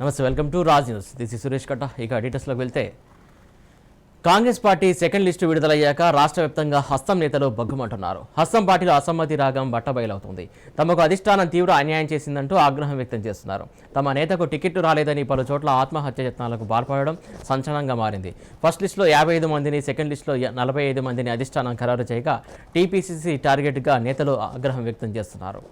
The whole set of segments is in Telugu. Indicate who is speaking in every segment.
Speaker 1: నమస్తే, welcome to Raj news. This is Suresh కట్ట. ఇక డీటెయిల్స్లోకి వెళ్తే కాంగ్రెస్ పార్టీ సెకండ్ లిస్టు విడుదలయ్యాక రాష్ట్ర వ్యాప్తంగా హస్తం నేతలు బగ్గుమంటున్నారు. హస్తం పార్టీలో అసమ్మతి రాగం బట్టబయలవుతుంది. తమకు అధిష్టానం తీవ్ర అన్యాయం చేసిందంటూ ఆగ్రహం వ్యక్తం చేస్తున్నారు. తమ నేతకు టికెట్లు రాలేదని పలు చోట్ల ఆత్మహత్య యత్నాలకు పాల్పడడం సంచలనంగా మారింది. ఫస్ట్ లిస్టులో 55 మందిని, సెకండ్ లిస్టులో 45 మందిని అధిష్టానం ఖరారు చేయగా టీపీసీసీ టార్గెట్గా నేతలు ఆగ్రహం వ్యక్తం చేస్తున్నారు.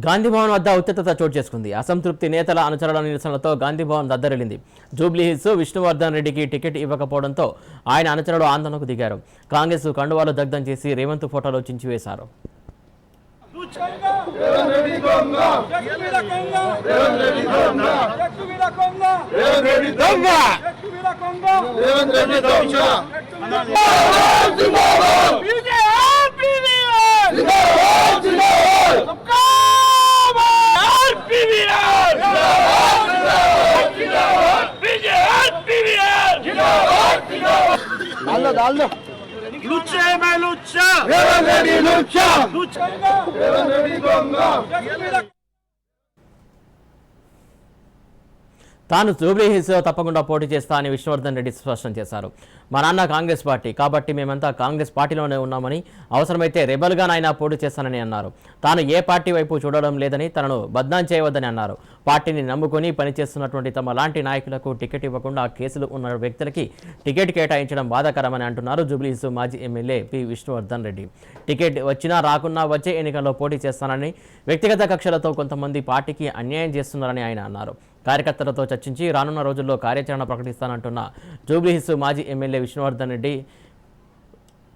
Speaker 1: గాంధీభవన్ వద్ద ఉత్తేజత చోటు చేసుకుంది. అసంతృప్తి నేతల అనుచరుల నిరసనలతో గాంధీభవన్ దద్దరిల్లింది. జూబ్లీహిల్స్ విష్ణువర్ధన్ రెడ్డికి టికెట్ ఇవ్వకపోవడంతో ఆయన అనుచరులు ఆందోళనకు దిగారు. కాంగ్రెస్ కండువాలు దగ్ధం చేసి రేవంత్ ఫోటోలో చించివేశారు. తాను జూబ్లీహిల్స్లో తప్పకుండా పోటీ చేస్తా అని విష్ణువర్ధన్ రెడ్డి స్పష్టం చేశారు. మా నాన్న కాంగ్రెస్ పార్టీ కాబట్టి మేమంతా కాంగ్రెస్ పార్టీలోనే ఉన్నామని, అవసరమైతే రెబల్గానైనా పోటీ చేస్తానని అన్నారు. తాను ఏ పార్టీ వైపు చూడడం లేదని, తనను బద్నాం చేయవద్దని అన్నారు. పార్టీని నమ్ముకుని పనిచేస్తున్నటువంటి తమ లాంటి నాయకులకు టికెట్ ఇవ్వకుండా కేసులు ఉన్న వ్యక్తులకి టికెట్ కేటాయించడం బాధాకరమని అంటున్నారు జూబ్లీహిల్స్ మాజీ MLA P Vishnuvardhan Reddy. Ticket వచ్చినా రాకున్నా వచ్చే ఎన్నికల్లో పోటీ చేస్తానని, వ్యక్తిగత కక్షలతో కొంతమంది పార్టీకి అన్యాయం చేస్తున్నారని ఆయన అన్నారు. కార్యకర్తలతో చర్చించి రానున్న రోజుల్లో కార్యాచరణ ప్రకటిస్తానంటున్న జూబ్లీహిల్స్ మాజీ ఎమ్మెల్యే విష్ణువర్ధన్ రెడ్డి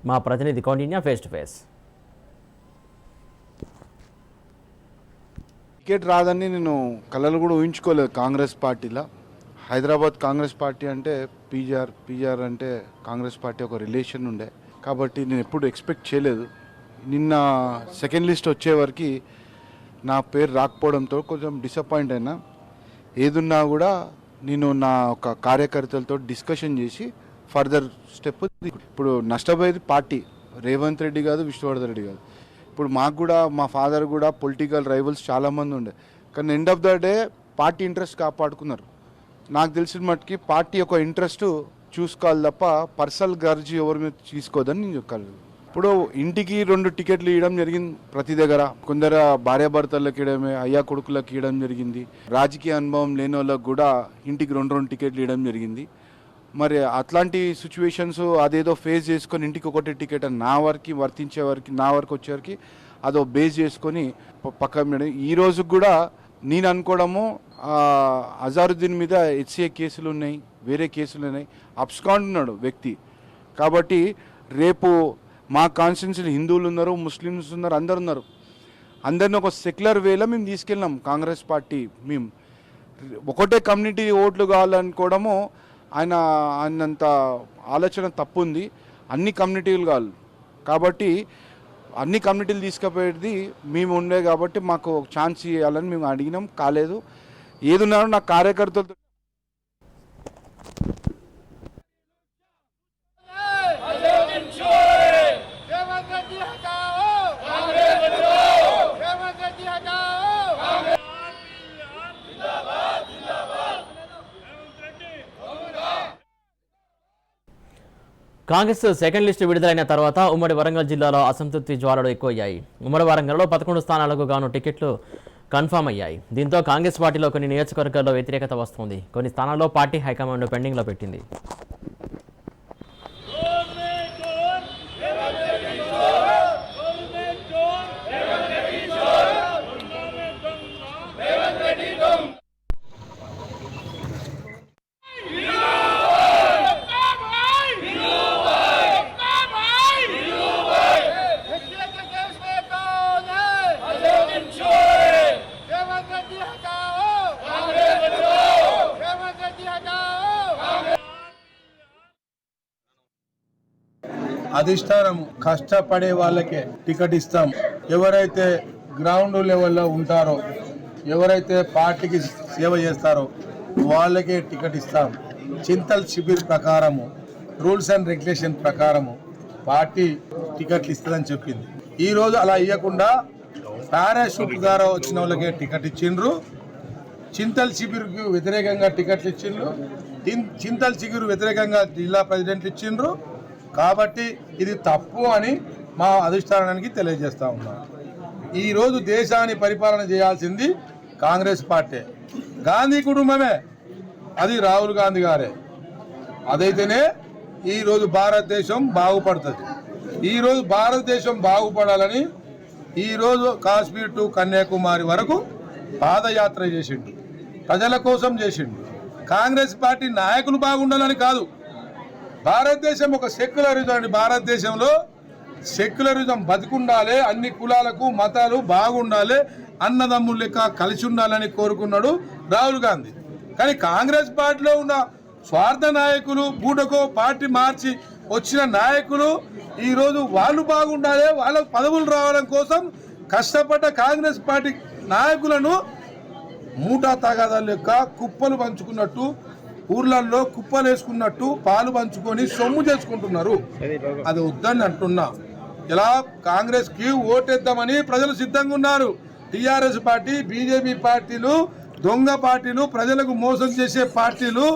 Speaker 1: మా ప్రతినిధి Kaundinya face to face.
Speaker 2: Ticket రాదని నేను కళలు కూడా ఊహించుకోలేదు. కాంగ్రెస్ పార్టీలో హైదరాబాద్ కాంగ్రెస్ పార్టీ అంటే పీజీఆర్ అంటే కాంగ్రెస్ పార్టీ ఒక రిలేషన్ ఉండే కాబట్టి నేను ఎప్పుడు ఎక్స్పెక్ట్ చేయలేదు. నిన్న సెకండ్ లిస్ట్ వచ్చేవరకు నా పేరు రాకపోవడంతో కొంచెం డిసప్పాయింట్ అయినా. ఏదున్నా కూడా నేను నా ఒక కార్యకర్తలతో డిస్కషన్ చేసి ఫర్దర్ స్టెప్. ఇప్పుడు నష్టపోయేది పార్టీ, రేవంత్ రెడ్డి కాదు, విష్ణువర్ధన్ రెడ్డి కాదు. ఇప్పుడు మాకు కూడా మా ఫాదర్ కూడా పొలిటికల్ రైవల్స్ చాలామంది ఉండే, కానీ end of the day party interest కాపాడుకున్నారు. నాకు తెలిసిన మట్టుకి పార్టీ యొక్క ఇంట్రెస్ట్ చూసుకోవాలి తప్ప పర్సనల్ గర్జీ ఎవరి మీద తీసుకోదని నేను చెప్పగలను. ఇప్పుడు ఇంటికి 2 టికెట్లు ఇవ్వడం జరిగింది ప్రతి దగ్గర. కొందరు భార్యాభర్తలకు ఇవ్వడమే, అయ్యా కొడుకులకు ఇవ్వడం జరిగింది. రాజకీయ అనుభవం లేని వాళ్ళకు కూడా ఇంటికి 2 టికెట్లు ఇవ్వడం జరిగింది. మరి అట్లాంటి సిచ్యువేషన్స్ అదేదో ఫేస్ చేసుకొని ఇంటికి ఒకటే టికెట్ అని నా వరకు వర్తించే వరకు, నా వరకు వచ్చేవరకు అదో బేస్ చేసుకొని పక్కన ఈ రోజు కూడా నేను అనుకోవడము అజారుద్దీన్ మీద హెచ్సిఏ కేసులు ఉన్నాయి, వేరే కేసులు ఉన్నాయి, అబ్స్కాండ్ ఉన్నాడు వ్యక్తి. కాబట్టి రేపు మా కాన్స్టిట్యున్సీలో హిందువులు ఉన్నారు, ముస్లిమ్స్ ఉన్నారు, అందరు ఉన్నారు. అందరిని ఒక సెక్యులర్ వేలో మేము తీసుకెళ్ళినాం. కాంగ్రెస్ పార్టీ మేము ఒకటే కమ్యూనిటీ ఓట్లు కావాలనుకోవడము ఆయనంత ఆలోచన తప్పు ఉంది. అన్ని కమ్యూనిటీలు కావాలి కాబట్టి అన్ని కమ్యూనిటీలు తీసుకుపోయేది మేము ఉండే కాబట్టి మాకు ఛాన్స్ ఇవ్వాలని మేము అడిగినాం, కాలేదు. ఏదున్నారో నా కార్యకర్తలతో
Speaker 1: కాంగ్రెస్ సెకండ్ లిస్టు విడుదలైన తర్వాత ఉమ్మడి వరంగల్ జిల్లాలో అసంతృప్తి జ్వాలలు ఎక్కువయ్యాయి. ఉమ్మడి వరంగల్లో 11 స్థానాలకు గాను టికెట్లు కన్ఫర్మ్ అయ్యాయి. దీంతో కాంగ్రెస్ పార్టీలో కొన్ని నియోజకవర్గాల్లో వ్యతిరేకత వస్తోంది. కొన్ని స్థానాల్లో పార్టీ హైకమాండ్ పెండింగ్లో పెట్టింది.
Speaker 3: అధిష్టానం కష్టపడే వాళ్ళకే టికెట్ ఇస్తాం. ఎవరైతే గ్రౌండ్ లెవెల్లో ఉంటారో, ఎవరైతే పార్టీకి సేవ చేస్తారో వాళ్ళకే టికెట్ ఇస్తాం. చింతల్ శిబిర్ ప్రకారము, రూల్స్ అండ్ రెగ్యులేషన్ ప్రకారము పార్టీ టికెట్లు ఇస్తుందని చెప్పింది. ఈరోజు అలా ఇవ్వకుండా పారాషూట్ ద్వారా వచ్చిన వాళ్ళకే టికెట్ ఇచ్చిండ్రు. చింతల్ శిబిర్కు వ్యతిరేకంగా టికెట్లు ఇచ్చిండ్రు. చింతల్ శిబిర్ వ్యతిరేకంగా జిల్లా ప్రెసిడెంట్లు ఇచ్చిండ్రు. కాబట్టి ఇది తప్పు అని మా అధిష్టానానికి తెలియజేస్తా ఉన్నాం. ఈరోజు దేశాన్ని పరిపాలన చేయాల్సింది కాంగ్రెస్ పార్టీ, గాంధీ కుటుంబమే, అది రాహుల్ గాంధీ గారే. అదైతేనే ఈరోజు భారతదేశం బాగుపడుతుంది. ఈరోజు భారతదేశం బాగుపడాలని ఈరోజు కాశ్మీర్ టు కన్యాకుమారి వరకు పాదయాత్ర చేసిండు, ప్రజల కోసం చేసిండు. కాంగ్రెస్ పార్టీ నాయకులు బాగుండాలని కాదు, భారతదేశం ఒక సెక్యులరిజం అండి. భారతదేశంలో సెక్యులరిజం బతికుండాలి, అన్ని కులాలకు మతాలు బాగుండాలి, అన్నదమ్ములు లెక్క కలిసి ఉండాలని కోరుకున్నాడు రాహుల్ గాంధీ. కానీ కాంగ్రెస్ పార్టీలో ఉన్న స్వార్థ నాయకులు, పూటకో పార్టీ మార్చి వచ్చిన నాయకులు ఈరోజు వాళ్ళు బాగుండాలి, వాళ్ళకు పదవులు రావడం కోసం కష్టపడ్డ కాంగ్రెస్ పార్టీ నాయకులను మూటా తగాదాల లెక్క కుప్పలు పంచుకున్నట్టు, ఊర్లలో కుప్పలు వేసుకున్నట్టు పాలు పంచుకొని సొమ్ము చేసుకుంటున్నారు. అది వద్దని అంటున్నా. ఇలా కాంగ్రెస్కి ఓటేద్దామని ప్రజలు సిద్ధంగా ఉన్నారు. టీఆర్ఎస్ పార్టీ, బీజేపీ పార్టీలు దొంగ పార్టీలు, ప్రజలకు మోసం చేసే పార్టీలు,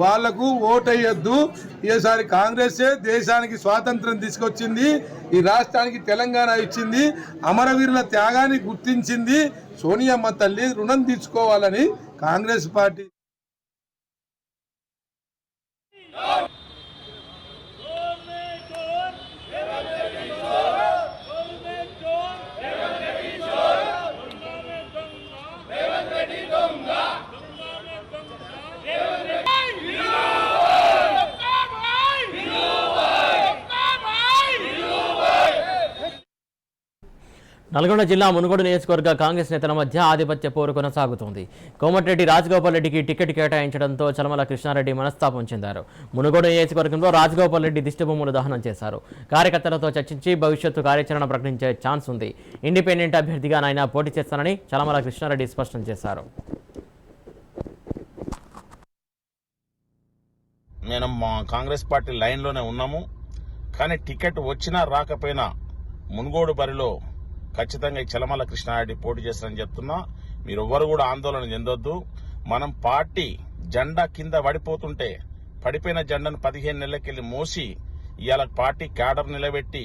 Speaker 3: వాళ్లకు ఓటేయొద్దు. ఈసారి కాంగ్రెసే దేశానికి స్వాతంత్రం తీసుకొచ్చింది, ఈ రాష్ట్రానికి తెలంగాణ ఇచ్చింది, అమరవీరుల త్యాగాన్ని గుర్తించింది. సోనియమ్మ తల్లి రుణం తీర్చుకోవాలని కాంగ్రెస్ పార్టీ
Speaker 1: నల్గొండ జిల్లా మునుగోడు నియోజకవర్గ కాంగ్రెస్ నేతల మధ్య ఆధిపత్య పోరు కొనసాగుతోంది. కోమటిరెడ్డి రాజగోపాల్ రెడ్డికి టికెట్ కేటాయించడంతో చలమల కృష్ణారెడ్డి మనస్తాపం చెందారు. మునుగోడు నియోజకవర్గంలో రాజగోపాల్ రెడ్డి దిష్టిబొమ్మలు దహనం చేశారు. కార్యకర్తలతో చర్చించి భవిష్యత్తు కార్యాచరణ ప్రకటించే ఛాన్స్ ఉంది. ఇండిపెండెంట్ అభ్యర్థిగా ఆయన పోటీ చేస్తానని చలమల కృష్ణారెడ్డి స్పష్టం చేశారు.
Speaker 4: మేము మా కాంగ్రెస్ పార్టీ లైన్లోనే ఉన్నాము. కానీ టికెట్ వచ్చినా రాకపోయినా మునుగోడు బరిలో ఖచ్చితంగా చలమల కృష్ణారెడ్డి పోటీ చేస్తారని చెప్తున్నా. మీరు ఎవ్వరు కూడా ఆందోళన చెందొద్దు. మనం పార్టీ జెండా కింద పడిపోతుంటే పడిపోయిన జెండాను 15 నెలలకెళ్ళి మోసి ఇవాళ పార్టీ క్యాడర్ నిలబెట్టి,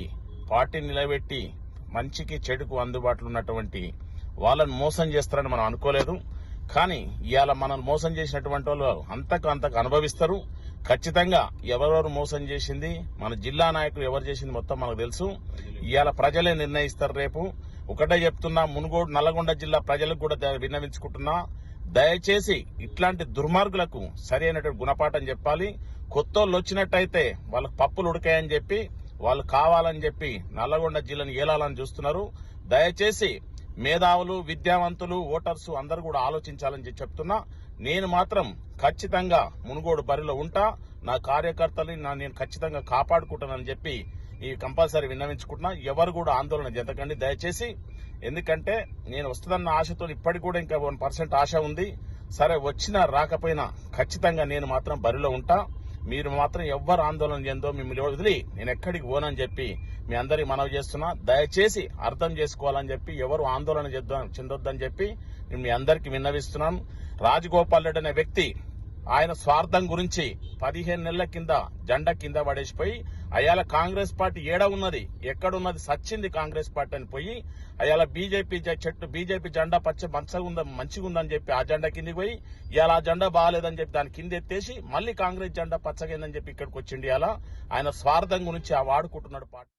Speaker 4: పార్టీ నిలబెట్టి మంచికి చెడుకు అందుబాటులో ఉన్నటువంటి వాళ్ళని మోసం చేస్తారని మనం అనుకోలేదు. కానీ ఇవాళ మనం మోసం చేసినటువంటి వాళ్ళు అంతకు అనుభవిస్తారు. ఖచ్చితంగా ఎవరెవరు మోసం చేసింది, మన జిల్లా నాయకులు ఎవరు చేసింది మొత్తం మనకు తెలుసు. ఇవాళ ప్రజలే నిర్ణయిస్తారు. రేపు ఒకటే చెప్తున్నా, మునుగోడు నల్లగొండ జిల్లా ప్రజలకు కూడా విన్నవించుకుంటున్నా, దయచేసి ఇట్లాంటి దుర్మార్గులకు సరి అయినటువంటి గుణపాఠం చెప్పాలి. కొత్త వాళ్ళు వచ్చినట్టయితే వాళ్ళకి పప్పులు ఉడికాయని చెప్పి, వాళ్ళు కావాలని చెప్పి నల్లగొండ జిల్లాను ఏలాలని చూస్తున్నారు. దయచేసి మేధావులు, విద్యావంతులు, ఓటర్స్ అందరూ కూడా ఆలోచించాలని చెప్తున్నా. నేను మాత్రం ఖచ్చితంగా మునుగోడు బరిలో ఉంటా. నా కార్యకర్తల్ని నేను ఖచ్చితంగా కాపాడుకుంటానని చెప్పి ఈ కంపల్సరీ విన్నవించుకుంటున్నా. ఎవరు కూడా ఆందోళన చెందకండి దయచేసి. ఎందుకంటే నేను వస్తుందన్న ఆశతో ఇప్పటికి కూడా ఇంకా 1% ఆశ ఉంది. సరే వచ్చినా రాకపోయినా ఖచ్చితంగా నేను మాత్రం బరిలో ఉంటా. మీరు మాత్రం ఎవ్వరు ఆందోళన చెందో మిమ్మల్ని వదిలి నేను ఎక్కడికి పోనని చెప్పి మీ అందరికి మనవి చేస్తున్నా. దయచేసి అర్థం చేసుకోవాలని చెప్పి, ఎవరు ఆందోళన చెందొద్దని చెప్పి నేను మీ అందరికి విన్నవిస్తున్నాను. రాజగోపాల్ రెడ్డి అనే వ్యక్తి ఆయన స్వార్థం గురించి 15 నెలల కింద జెండా కింద పడేసిపోయి అయాల కాంగ్రెస్ పార్టీ ఉన్నది, ఎక్కడున్నది, సచ్చింది కాంగ్రెస్ పార్టీ అని పోయి అయాల బీజేపీ జెండా మంచిగా ఉందని చెప్పి ఆ జెండా కిందికి పోయి ఇవాళ ఆ జెండా బాగాలేదని చెప్పి దాని కింద ఎత్తేసి మళ్ళీ కాంగ్రెస్ జెండా పచ్చగైందని చెప్పి ఇక్కడికి వచ్చిండి. అలా ఆయన స్వార్థం గురించి ఆ వాడుకుంటున్నాడు పార్టీ.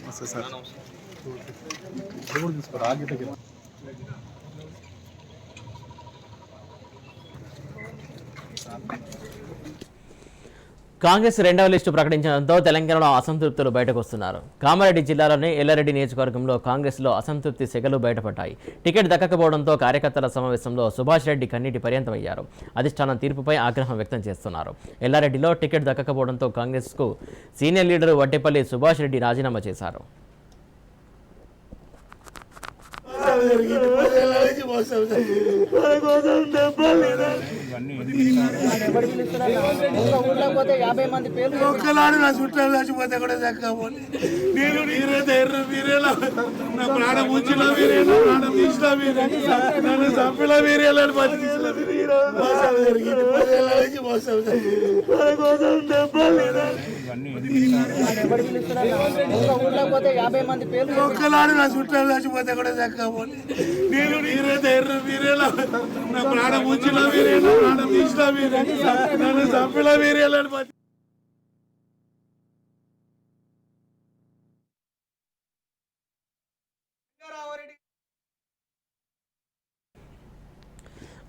Speaker 3: నమస్తే సార్.
Speaker 1: కాంగ్రెస్ రెండవ లిస్టు ప్రకటించడంతో తెలంగాణలో అసంతృప్తులు బయటకు వస్తున్నారు. కామారెడ్డి జిల్లాలోని ఎల్లారెడ్డి నియోజకవర్గంలో కాంగ్రెస్లో అసంతృప్తి సెగలు బయటపడ్డాయి. టికెట్ దక్కకపోవడంతో కార్యకర్తల సమావేశంలో సుభాష్ రెడ్డి కన్నీటి పర్యంతమయ్యారు. అధిష్టానం తీర్పుపై ఆగ్రహం వ్యక్తం చేస్తున్నారు. ఎల్లారెడ్డిలో టికెట్ దక్కకపోవడంతో కాంగ్రెస్కు సీనియర్ లీడర్ వడ్డేపల్లి సుభాష్ రెడ్డి రాజీనామా చేశారు.
Speaker 5: ఒక్కలాడు నా చుట్టాలు చచ్చిపోతే కూడా దక్కపోలే. నేను మీరే ధైర్యం, మీరేలా నా ప్రాణం ఉంచిన మీరే, నా ప్రాణం తీసిన మీరే, నన్ను చంపిన మీరేలని బతికించిన మీరు. మోసం జరిగింది, 10 ఏళ్ళ నుంచి మోసం జరిగింది. మన కోసం దెబ్బలేదా? ఒక్కలాడు నా చుట్టాలు చచ్చిపోతే కూడా దక్కపోలే. నేను మీరే ధైర్యం, మీరేలా నా ప్రాణం ఉంచిన మీరే, నా ప్రాణం తీసిన మీరే, నన్ను చంపిన మీరేలని బతి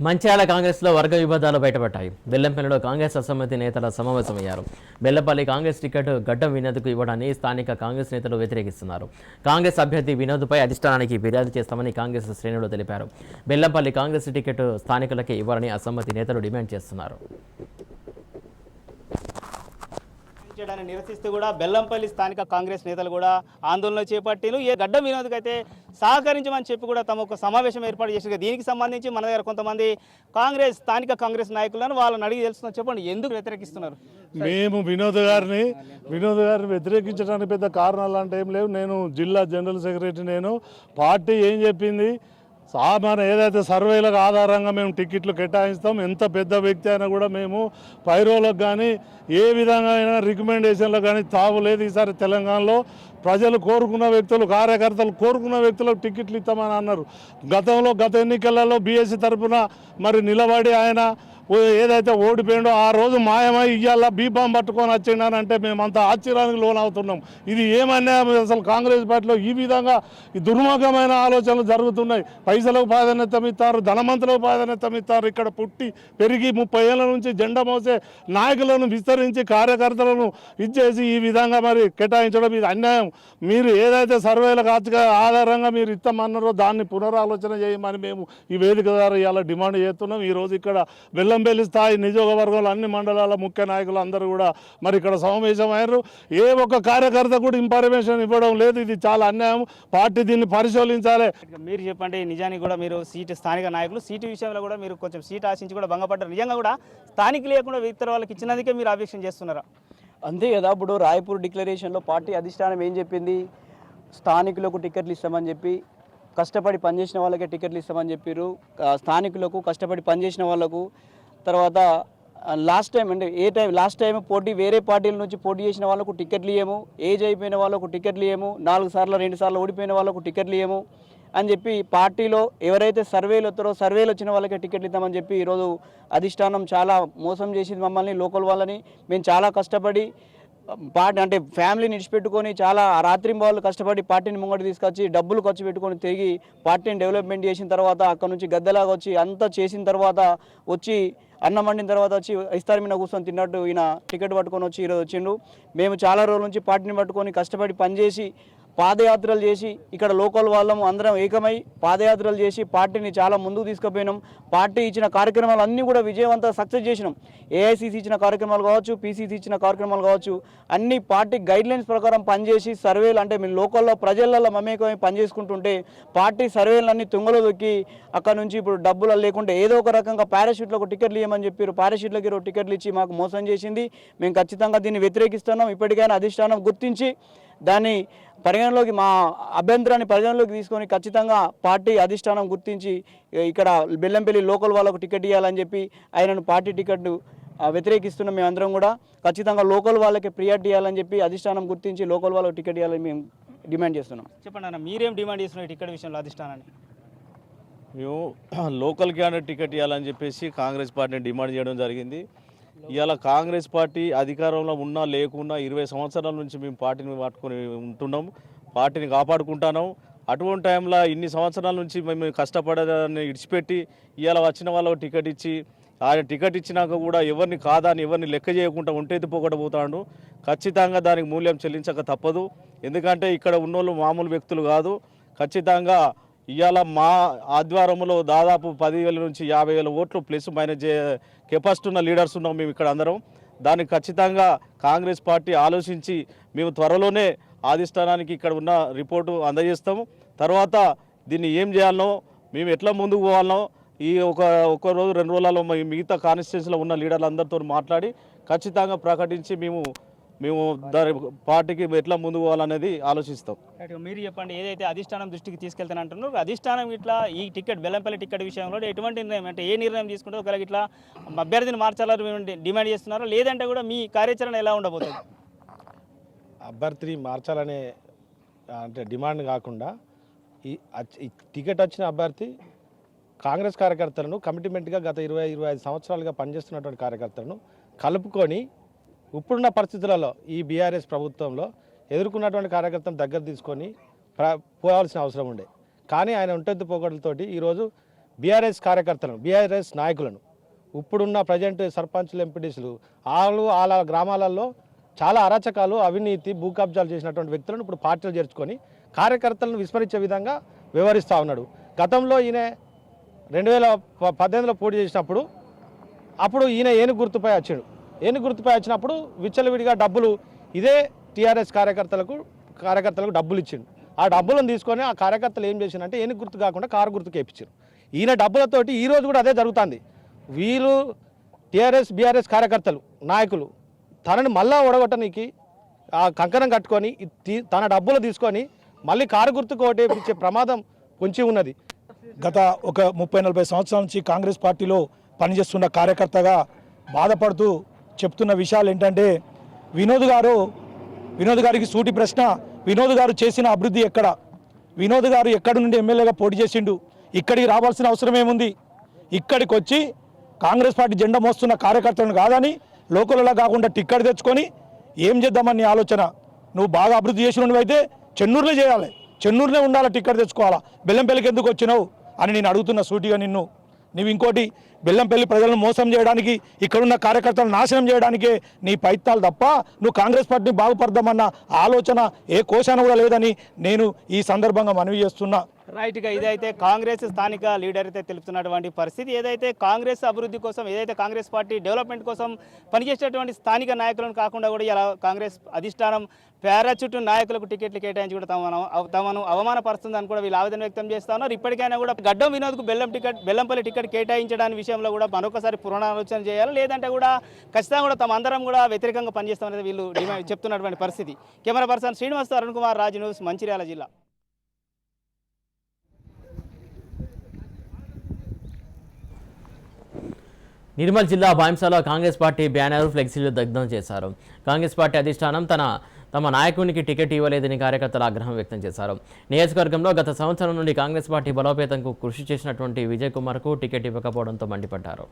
Speaker 1: మంచిర్యాల కాంగ్రెస్లో వర్గ విభేదాలు బయటపడ్డాయి. బెల్లంపల్లిలో కాంగ్రెస్ అసమ్మతి నేతల సమావేశమయ్యారు. బెల్లంపల్లి కాంగ్రెస్ టికెట్ గడ్డం వినోద్కు ఇవ్వడాన్ని స్థానిక కాంగ్రెస్ నేతలు వ్యతిరేకిస్తున్నారు. కాంగ్రెస్ అభ్యర్థి వినోద్పై అధిష్టానానికి ఫిర్యాదు చేస్తామని కాంగ్రెస్ శ్రేణులు తెలిపారు. బెల్లంపల్లి కాంగ్రెస్ టికెట్ స్థానికులకే ఇవ్వాలని అసమ్మతి నేతలు డిమాండ్ చేస్తున్నారు.
Speaker 6: చేయడాన్ని నిరసిస్తూ కూడా బెల్లంపల్లి స్థానిక కాంగ్రెస్ నేతలు కూడా ఆందోళన చేపట్టిను. ఏ గడ్డ వినోద్కి అయితే సహకరించమని చెప్పి కూడా తమ ఒక సమావేశం ఏర్పాటు చేసిన. దీనికి సంబంధించి మన దగ్గర కొంతమంది స్థానిక కాంగ్రెస్ నాయకులను వాళ్ళని అడిగి తెలుస్తున్నారు. చెప్పండి, ఎందుకు వ్యతిరేకిస్తున్నారు?
Speaker 7: మేము వినోద్ గారిని వ్యతిరేకించడానికి పెద్ద కారణాలు అంటే ఏం లేవు. నేను జిల్లా జనరల్ సెక్రటరీ. నేను పార్టీ ఏం చెప్పింది, సామాన్య ఏదైతే సర్వేలకు ఆధారంగా మేము టికెట్లు కేటాయిస్తాం. ఎంత పెద్ద వ్యక్తి అయినా కూడా మేము పైరోలకు కానీ ఏ విధంగా అయినా రికమెండేషన్లకు కానీ తావు లేదు. ఈసారి తెలంగాణలో ప్రజలు కోరుకున్న వ్యక్తులు, కార్యకర్తలు కోరుకున్న వ్యక్తులకు టికెట్లు ఇస్తామని అన్నారు. గత ఎన్నికలలో బీఎస్సీ తరఫున మరి నిలబడి ఆయన ఏదైతే ఓడిపోయిండో ఆ రోజు మాయమై ఇవాళ బీఫామ్ పట్టుకొని వచ్చిండనంటే మేమంతా ఆశ్చర్యానికి లోనవుతున్నాం. ఇది ఏమన్నా అసలు కాంగ్రెస్ పార్టీలో ఈ విధంగా ఈ దుర్మార్గమైన ఆలోచనలు జరుగుతున్నాయి. పైసలకు ప్రాధాన్యత ఇస్తారు, ధనవంతులకు ప్రాధాన్యత ఇస్తారు. ఇక్కడ పుట్టి పెరిగి 30 ఏళ్ళ నుంచి జెండా మోసే నాయకులను విస్తరించి కార్యకర్తలను ఇచ్చేసి ఈ విధంగా మరి కేటాయించడం ఇది అన్యాయం. మీరు ఏదైతే సర్వేలకు ఆధారంగా మీరు ఇస్తామన్నారో దాన్ని పునరాలోచన చేయమని మేము ఈ వేదిక ద్వారా ఇవాళ డిమాండ్ చేస్తున్నాం. ఈరోజు ఇక్కడ బెల్లంపల్లి స్థాయి నియోజకవర్గంలో అన్ని మండలాల ముఖ్య నాయకులు అందరూ కూడా మరి ఇక్కడ సమావేశమయ్యారు. ఏ ఒక్క కార్యకర్త కూడా ఇన్ఫర్మేషన్ ఇవ్వడం లేదు. ఇది చాలా అన్యాయం. పార్టీ దీన్ని పరిశీలించాలి.
Speaker 6: మీరు చెప్పండి, నిజానికి కూడా మీరు స్థానిక నాయకులు సీటు విషయంలో కూడా మీరు కొంచెం సీటు ఆశించి కూడా భంగపడ్డారు. నిజంగా కూడా స్థానిక లేకుండా ఇతర వాళ్ళకి ఇచ్చినందుకే మీరు అభ్యక్షణ చేస్తున్నారా?
Speaker 8: అంతే కదా. ఇప్పుడు రాయపూర్ డిక్లరేషన్లో పార్టీ అధిష్టానం ఏం చెప్పింది, స్థానికులకు టికెట్లు ఇస్తామని చెప్పి, కష్టపడి పనిచేసిన వాళ్ళకే టికెట్లు ఇస్తామని చెప్పారు. స్థానికులకు కష్టపడి పనిచేసిన వాళ్ళకు, తర్వాత లాస్ట్ టైం వేరే పార్టీల నుంచి పోటీ చేసిన వాళ్ళకు టికెట్లు ఇవ్వము, ఏజ్ అయిపోయిన వాళ్ళకు టికెట్లు ఇవ్వము, 4 సార్లు 2 సార్లు ఓడిపోయిన వాళ్ళకు టికెట్లు ఇవ్వము అని చెప్పి పార్టీలో ఎవరైతే సర్వేలు వచ్చిన వాళ్ళకే టికెట్లు ఇద్దామని చెప్పి ఈరోజు అధిష్టానం చాలా మోసం చేసింది మమ్మల్ని, లోకల్ వాళ్ళని. మేము చాలా కష్టపడి అంటే ఫ్యామిలీని విడిచిపెట్టుకొని చాలా రాత్రింబాళ్ళు కష్టపడి పార్టీని ముంగటి తీసుకొచ్చి డబ్బులు ఖర్చు పెట్టుకొని తిరిగి పార్టీని డెవలప్మెంట్ చేసిన తర్వాత అక్కడ నుంచి గద్దెలాగా వచ్చి అంతా చేసిన తర్వాత వచ్చి అన్నం వండిన తర్వాత వచ్చి ఇస్తారు మీద కూర్చొని తిన్నట్టు ఈయన టికెట్ పట్టుకొని వచ్చి ఈరోజు వచ్చిండు. మేము చాలా రోజుల నుంచి పార్టీని పట్టుకొని కష్టపడి పనిచేసి పాదయాత్రలు చేసి ఇక్కడ లోకల్ వాళ్ళము అందరం ఏకమై పాదయాత్రలు చేసి పార్టీని చాలా ముందుకు తీసుకుపోయినాం. పార్టీ ఇచ్చిన కార్యక్రమాలు అన్నీ కూడా విజయవంతంగా సక్సెస్ చేసినాం. ఏఐసిసి ఇచ్చిన కార్యక్రమాలు కావచ్చు, పీసీసీ ఇచ్చిన కార్యక్రమాలు కావచ్చు, అన్ని పార్టీ గైడ్లైన్స్ ప్రకారం పనిచేసి సర్వేలు అంటే మేము లోకల్లో ప్రజలలో మమేకమై పనిచేసుకుంటుంటే పార్టీ సర్వేలన్నీ తుంగలో దొక్కి అక్కడ నుంచి ఇప్పుడు డబ్బులు లేకుంటే ఏదో ఒక రకంగా పారాషూట్లకు టికెట్లు ఇవ్వమని చెప్పారు. పారాషూట్లకి టికెట్లు ఇచ్చి మాకు మోసం చేసింది. మేము ఖచ్చితంగా దీన్ని వ్యతిరేకిస్తున్నాం. ఇప్పటికైనా అధిష్టానం గుర్తించి దాన్ని పరిగణలోకి మా అభ్యంతరాన్ని పరిగణలోకి తీసుకొని ఖచ్చితంగా పార్టీ అధిష్టానం గుర్తించి ఇక్కడ బెల్లంపల్లి లోకల్ వాళ్ళకు టికెట్ ఇవ్వాలని చెప్పి ఆయనను పార్టీ టికెట్ వ్యతిరేకిస్తున్నాం. మేమందరం కూడా ఖచ్చితంగా లోకల్ వాళ్ళకి ప్రియారిటీ ఇవ్వాలని చెప్పి అధిష్టానం గుర్తించి లోకల్ వాళ్ళకి టికెట్ ఇవ్వాలని మేము డిమాండ్ చేస్తున్నాం.
Speaker 6: చెప్పండి అన్న, మీరేం డిమాండ్ చేస్తున్నారు టికెట్ విషయంలో అధిష్టానాన్ని?
Speaker 9: మేము లోకల్ క్యాండిడేట్ టికెట్ ఇవ్వాలని చెప్పేసి కాంగ్రెస్ పార్టీని డిమాండ్ చేయడం జరిగింది. ఇవాళ కాంగ్రెస్ పార్టీ అధికారంలో ఉన్నా లేకున్నా 20 సంవత్సరాల నుంచి మేము పార్టీని పట్టుకొని ఉంటున్నాం. పార్టీని కాపాడుకుంటున్నాం. అటువంటి టైంలో ఇన్ని సంవత్సరాల నుంచి మేము కష్టపడదాన్ని ఇడిచిపెట్టి ఇవాళ వచ్చిన వాళ్ళకు టికెట్ ఇచ్చి ఆయన టికెట్ ఇచ్చినాక కూడా ఎవరిని కాదని ఎవరిని లెక్క చేయకుండా ఒంటెత్తి పోగొట్టబోతాడు. ఖచ్చితంగా దానికి మూల్యం చెల్లించక తప్పదు. ఎందుకంటే ఇక్కడ ఉన్నోళ్ళు మామూలు వ్యక్తులు కాదు. ఖచ్చితంగా ఇవాళ మా ఆధ్వర్యంలో దాదాపు 10,000 నుంచి 50,000 ఓట్లు ప్లస్ మైనస్ కెపాసిటీ ఉన్న లీడర్స్ ఉన్నాం మేము ఇక్కడ అందరం. దానికి ఖచ్చితంగా కాంగ్రెస్ పార్టీ ఆలోచించి మేము త్వరలోనే అధిష్టానానికి ఇక్కడ ఉన్న రిపోర్టు అందజేస్తాము. తర్వాత దీన్ని ఏం చేయాలనో మేము ఎట్లా ముందుకు పోవాలనో ఈ ఒక రోజు 2 రోజులలో మిగతా కాన్స్టిట్యూన్సీలో ఉన్న లీడర్లందరితో మాట్లాడి ఖచ్చితంగా ప్రకటించి మేము దాని పార్టీకి ఎట్లా ముందుకు పోవాలనేది ఆలోచిస్తాం.
Speaker 6: మీరు చెప్పండి, ఏదైతే అధిష్టానం దృష్టికి తీసుకెళ్తానంటున్నారు, అధిష్టానం ఇట్లా ఈ టికెట్ బెల్లంపల్లి టికెట్ విషయంలో ఎటువంటి నిర్ణయం అంటే ఏ నిర్ణయం తీసుకుంటే ఒకవేళ ఇట్లా అభ్యర్థిని మార్చాలని డిమాండ్ చేస్తున్నారో లేదంటే కూడా మీ కార్యాచరణ ఎలా ఉండబోతుంది?
Speaker 10: అభ్యర్థిని మార్చాలనే అంటే డిమాండ్ కాకుండా ఈ టికెట్ వచ్చిన అభ్యర్థి కాంగ్రెస్ కార్యకర్తలను కమిట్మెంట్గా గత 20-25 సంవత్సరాలుగా పనిచేస్తున్నటువంటి కార్యకర్తలను కలుపుకొని ఇప్పుడున్న పరిస్థితులలో ఈ బీఆర్ఎస్ ప్రభుత్వంలో ఎదుర్కొన్నటువంటి కార్యకర్తలను దగ్గర తీసుకొని పోవాల్సిన అవసరం ఉండే. కానీ ఆయన ఒంటెత్తు పోగొడలతోటి ఈరోజు బీఆర్ఎస్ కార్యకర్తలను బీఆర్ఎస్ నాయకులను ఇప్పుడున్న ప్రజెంట్ సర్పంచులు ఎంపీటీసీలు వాళ్ళ గ్రామాలలో చాలా అరాచకాలు అవినీతి భూ కబ్జాలు చేసినటువంటి వ్యక్తులను ఇప్పుడు పార్టీలు చేర్చుకొని కార్యకర్తలను విస్మరించే విధంగా వ్యవహరిస్తూ ఉన్నాడు. గతంలో ఈయన 2018లో పోటీ చేసినప్పుడు అప్పుడు ఈయన ఏనుగు గుర్తుపై వచ్చాడు. ఏనుగు గుర్తుపై వచ్చినప్పుడు విచ్చలవిడిగా డబ్బులు ఇదే టీఆర్ఎస్ కార్యకర్తలకు డబ్బులు ఇచ్చిండు. ఆ డబ్బులను తీసుకొని ఆ కార్యకర్తలు ఏం చేసిందంటే ఏనుగు గుర్తు కాకుండా కారు గుర్తుకు వేయించారు. ఈయన డబ్బులతోటి ఈరోజు కూడా అదే జరుగుతుంది. వీళ్ళు టీఆర్ఎస్ బీఆర్ఎస్ కార్యకర్తలు నాయకులు తనని మళ్ళా ఓడగొట్టడానికి ఆ కంకణం కట్టుకొని తన డబ్బులు తీసుకొని మళ్ళీ కారు గుర్తుకు ఓటేపించే ప్రమాదం పొంచి ఉన్నది.
Speaker 11: గత ఒక 30-40 సంవత్సరాల నుంచి కాంగ్రెస్ పార్టీలో పనిచేస్తున్న కార్యకర్తగా బాధపడుతూ చెప్తున్న విషయాలు ఏంటంటే వినోద్ గారికి సూటి ప్రశ్న, వినోద్ గారు చేసిన అభివృద్ధి ఎక్కడ? వినోద్ గారు ఎక్కడి నుండి ఎమ్మెల్యేగా పోటీ చేసిండు? ఇక్కడికి రావాల్సిన అవసరం ఏముంది? ఇక్కడికి వచ్చి కాంగ్రెస్ పార్టీ జెండా మోస్తున్న కార్యకర్తలను కాదని లోకల్లో కాకుండా టిక్కెట్ తెచ్చుకొని ఏం చేద్దామని ఆలోచన. నువ్వు బాగా అభివృద్ధి చేసిన అయితే చెన్నూరులో చేయాలి, చెన్నూరులో ఉండాలి, టిక్కెట్ తెచ్చుకోవాలా. బెల్లంపల్లికి ఎందుకు వచ్చినావు అని నేను అడుగుతున్న సూటిగా నిన్ను. నువ్వు ఇంకోటి బెల్లంపల్లి ప్రజలను మోసం చేయడానికి ఇక్కడున్న కార్యకర్తలను నాశనం చేయడానికే నీ ప్రయత్నాలు తప్ప నువ్వు కాంగ్రెస్ పార్టీని బాగుపడదామన్న ఆలోచన ఏ కోశాన కూడా లేదని నేను ఈ సందర్భంగా మనవి చేస్తున్నా.
Speaker 6: రైట్గా ఇదైతే కాంగ్రెస్ స్థానిక లీడర్ అయితే తెలుపుతున్నటువంటి పరిస్థితి. ఏదైతే కాంగ్రెస్ అభివృద్ధి కోసం, ఏదైతే కాంగ్రెస్ పార్టీ డెవలప్మెంట్ కోసం పనిచేసేటువంటి స్థానిక నాయకులను కాకుండా కూడా ఇలా కాంగ్రెస్ అధిష్టానం పారాచూట్ నాయకులకు టికెట్లు కేటాయించి కూడా తమను అవమానపరుస్తుందని కూడా వీళ్ళు ఆవేదన వ్యక్తం చేస్తా ఉన్నారు. ఇప్పటికైనా కూడా గడ్డం వినోద్కు బెల్లంపల్లి టికెట్ కేటాయించడానికి విషయంలో కూడా మరొకసారి పునరాలోచన చేయాలి. లేదంటే కూడా ఖచ్చితంగా కూడా తమ అందరం కూడా వ్యతిరేకంగా పనిచేస్తామనేది వీళ్ళు చెప్తున్నటువంటి పరిస్థితి. Camera person Srinivas, Arun Kumar, Raj news, Mancherial జిల్లా.
Speaker 1: నిర్మల్ జిల్లా బాయింసాలో కాంగ్రెస్ పార్టీ బ్యానర్ ఫ్లెక్సీలు దగ్ధం చేశారు. కాంగ్రెస్ పార్టీ అధిష్టానం తమ నాయకునికి టికెట్ ఇవ్వలేదని కార్యకర్తలు ఆగ్రహం వ్యక్తం చేశారు. నియోజకవర్గంలో గత సంవత్సరం నుండి కాంగ్రెస్ పార్టీ బలోపేతంకు కృషి చేసినటువంటి విజయ్ కుమార్కు టికెట్ ఇవ్వకపోవడంతో మండిపడ్డారు.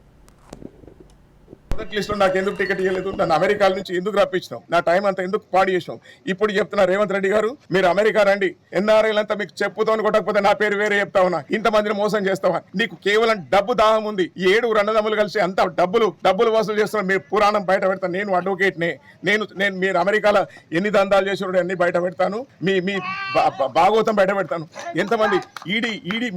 Speaker 12: మొదటి లిస్టులో నాకు ఎందుకు టికెట్ ఇవ్వలేదు? నన్ను అమెరికా నుంచి ఎందుకు రప్పించినాం? నా టైం అంతా ఎందుకు పాడు చేసినాం? ఇప్పుడు చెప్తున్నా రేవంత్ రెడ్డి గారు, మీరు అమెరికా రండి, ఎన్ఆర్ఐలంతా మీకు చెప్పుతో కొట్టకపోతే నా పేరు వేరే చెప్తా ఉన్నా. ఇంతమందిని మోసం చేస్తావా? నీకు కేవలం డబ్బు దాహం ఉంది. 7 అన్నదమ్ములు కలిసి అంత డబ్బులు వసూలు చేస్తున్నారు. మీరు పురాణం బయట పెడతాను. నేను అడ్వకేట్నే. నేను మీరు అమెరికాలో ఎన్ని దందాలు చేసినాడు అన్ని బయట పెడతాను. మీ భాగవతం బయట పెడతాను. ఎంతమంది ఈడీ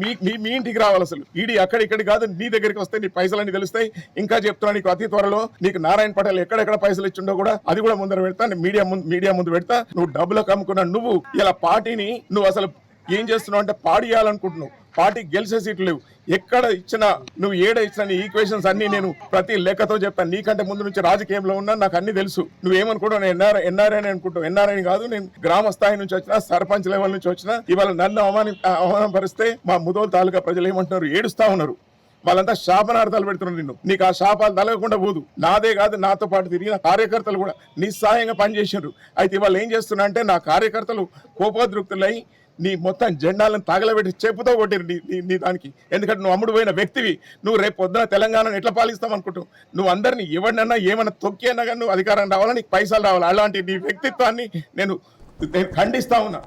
Speaker 12: మీ ఇంటికి రావాలి. అసలు ఈడీ అక్కడిక్కడి కాదు, నీ దగ్గరికి వస్తే నీ పైసలన్నీ తెలుస్తాయి. ఇంకా చెప్తున్నా, నీకు అతి త్వరలో నీకు నారాయణ పటేల్ ఎక్కడెక్కడ పైసలు ఇచ్చిండో కూడా అది కూడా ముందర పెడతా. మీడియా ముందు పెడతా. నువ్వు డబ్బులకు అమ్ముకున్నా. నువ్వు ఇలా పార్టీని నువ్వు అసలు ఏం చేస్తున్నావు అంటే పాడియాలనుకుంటున్నావు. పార్టీ గెలిచే సీట్లు లేవు. ఎక్కడ ఇచ్చినా నువ్వు ఏడ ఇచ్చినా నీ ఈక్వేషన్స్ అన్ని నేను ప్రతి లెక్కతో చెప్తాను. నీకంటే ముందు నుంచి రాజకీయంలో ఉన్నా, నాకు అన్ని తెలుసు. నువ్వేమనుకుంటావు? నేను ఎన్ఆర్ఐ అనుకుంటావు. ఎన్ఆర్ఐ కాదు, నేను గ్రామ స్థాయి నుంచి వచ్చినా, సర్పంచ్ లెవెల్ నుంచి వచ్చినా. ఇవాళ నన్ను అవమానపరిస్తే మా ముదోల్ తాలూకా ప్రజలు ఏమంటున్నారు? ఏడుస్తా ఉన్నారు. వాళ్ళంతా శాపనార్థాలు పెడుతున్నారు నిన్ను. నీకు ఆ శాపాలు తలగకుండా పోదు. నాదే కాదు, నాతో పాటు తిరిగిన కార్యకర్తలు కూడా నిస్సహాయంగా పనిచేసారు. అయితే ఇవాళ ఏం చేస్తున్నా అంటే నా కార్యకర్తలు కోపోద్రిక్తులై నీ మొత్తం జెండాలను తగలబెట్టి చెప్పుతో కొట్టిరు నీ దానికి. ఎందుకంటే నువ్వు అమ్ముడు పోయిన వ్యక్తివి. నువ్వు రేపు పొద్దున తెలంగాణను ఎట్లా పాలిస్తావు అనుకుంటావు? నువ్వు అందరినీ ఎవరినన్నా ఏమన్నా తొక్కి అన్నా కానీ నువ్వు అధికారం రావాలా, నీకు పైసలు రావాలి. అలాంటి నీ వ్యక్తిత్వాన్ని నేను ఖండిస్తా ఉన్నా.